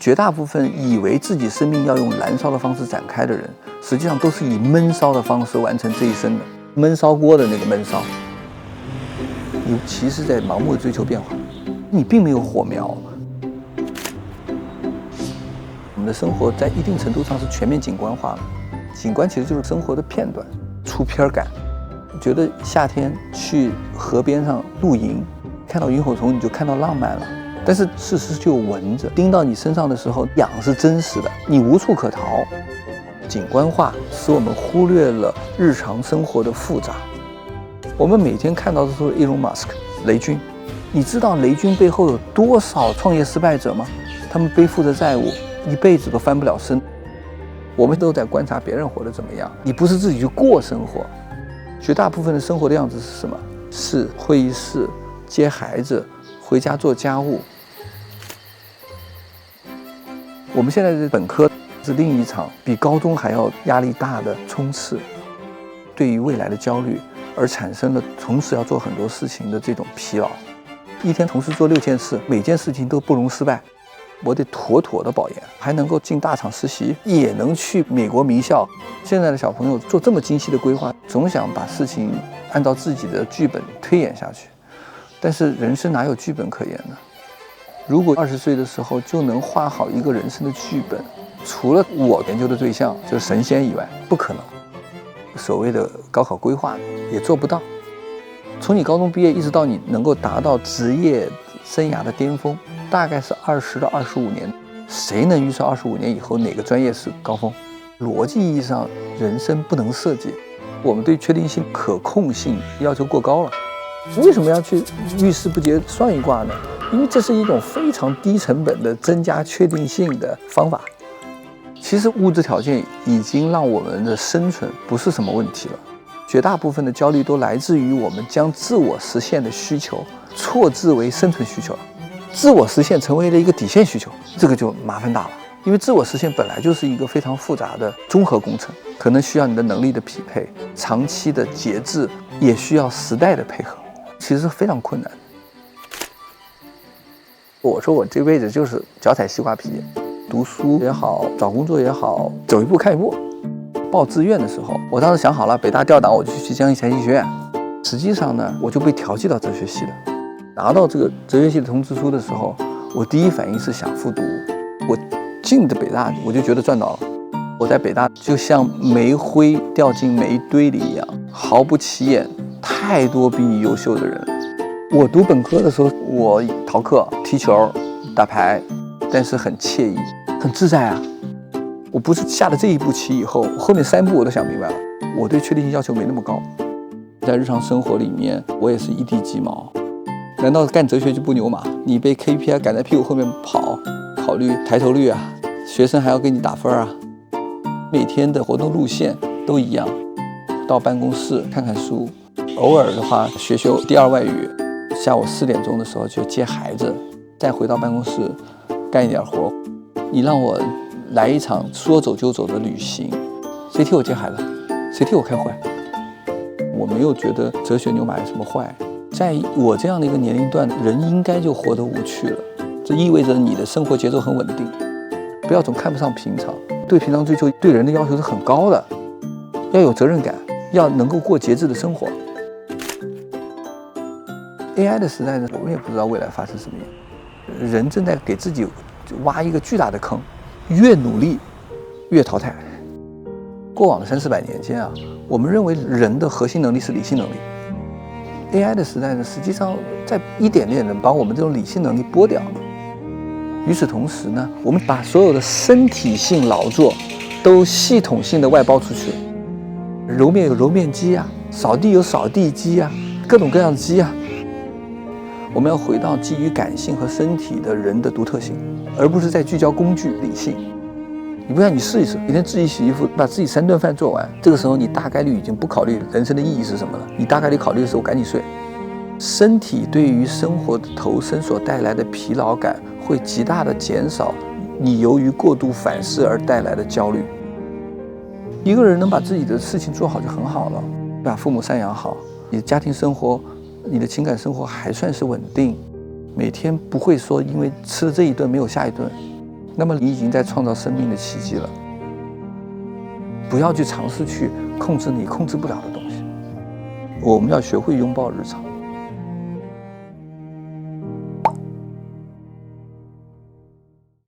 絕大部分以為自己生命要用燃燒的方式展開的人，實際上都是以悶燒的方式完成這一生的。悶燒鍋的那個悶燒，尤其是在盲目的追求變化，你並沒有火苗。我們的生活在一定程度上是全面景觀化的，景觀其實就是生活的片段，出片感。覺得夏天去河邊上露營，看到螢火蟲你就看到浪漫了。但是事實就有蚊子叮到你身上的時候，癢是真實的，你無處可逃。景觀化使我們忽略了日常生活的複雜。我們每天看到的都是 Elon Musk 雷軍，你知道雷軍背後有多少創業失敗者嗎？他們背負着債務，一輩子都翻不了身。我們都在觀察別人活得怎麼樣，你不是自己去過生活。絕大部分的生活的樣子是什麼？是會議室、接孩子、回家做家務。我们现在的本科是另一场比高中还要压力大的冲刺，对于未来的焦慮，而產生了同時要做很多事情的這種疲勞。一天同時做6件事，每件事情都不容失敗，我得妥妥的保研，還能夠進大廠實習，也能去美國名校。現在的小朋友做這麼精細的規劃，總想把事情按照自己的劇本推演下去，但是人生哪有劇本可言呢？如果20歲的時候就能畫好一個人生的劇本，除了我研究的對象就是神仙以外，不可能。所謂的高考規劃也做不到。從你高中畢業一直到你能夠達到職業生涯的巔峰，大概是20到25年。誰能預測25年以後哪個專業是高峰？邏輯意義上，人生不能設計。我們對確定性、可控性要求過高了。為什麼要去遇事不決算一卦呢？因為這是一種非常低成本的增加確定性的方法。其實物質條件已經讓我們的生存不是什麼問題了。絕大部分的焦慮都來自於我們將自我實現的需求錯置為生存需求了，自我實現成為了一個底線需求，這個就麻煩大了。因為自我實現本來就是一個非常複雜的綜合工程，可能需要你的能力的匹配，長期的節制，也需要時代的配合，其實非常困難。我說我這輩子就是腳踩西瓜皮，讀書也好，找工作也好，走一步看一步。報志願的時候，我當時想好了，北大調檔我就去江西財經學院。實際上呢，我就被調劑到哲學系了。拿到這個哲學系的通知書的時候，我第一反應是想復讀。我進的北大，我就覺得賺到了。我在北大就像煤灰掉進煤堆裡一樣，毫不起眼，太多比你優秀的人。我讀本科的時候，我逃課、踢球、打牌，但是很愜意，很自在啊。我不是下了這一步棋以後，後面3步我都想明白了。我對確定性要求沒那麼高，在日常生活裡面，我也是一地雞毛。難道幹哲學就不牛馬？你被 KPI 趕在屁股後面跑，考慮抬頭率啊，學生還要給你打分啊。每天的活動路線都一樣，到辦公室看看書，偶爾的話學第2外語。下午4點鐘的時候就接孩子，再回到辦公室幹一點活。你讓我來一場說走就走的旅行，誰替我接孩子？誰替我開會？我沒有覺得哲學牛馬有什麼壞。在我這樣的一個年齡段，人應該就活得無趣了。這意味着你的生活節奏很穩定，不要總看不上平常。對平常追求對人的要求是很高的，要有責任感，要能夠過節制的生活。AI 的時代呢，我們也不知道未來發生什麼樣。人正在給自己挖一個巨大的坑，越努力越淘汰。過往的300-400年間啊，我們認為人的核心能力是理性能力。AI 的時代呢，實際上在一點點的把我們這種理性能力剝掉。與此同時呢，我們把所有的身體性勞作都系統性的外包出去。揉麵有揉麵機啊，掃地有掃地機啊，各種各樣的機啊。我們要回到基於感性和身體的人的獨特性，而不是在聚焦工具理性。你不像你試一試，每天自己洗衣服，把自己3頓飯做完，這個時候你大概率已經不考慮人生的意義是什麼了，你大概率考慮的是我趕緊睡。身體對於生活的投身所帶來的疲勞感，會極大的減少你由於過度反思而帶來的焦慮。一個人能把自己的事情做好就很好了，把父母贍養好，你的家庭生活，你的情感生活還算是穩定，每天不會說因為吃了這一頓沒有下一頓，那麼你已經在創造生命的奇蹟了。不要去嘗試去控制你控制不了的東西。我們要學會擁抱日常。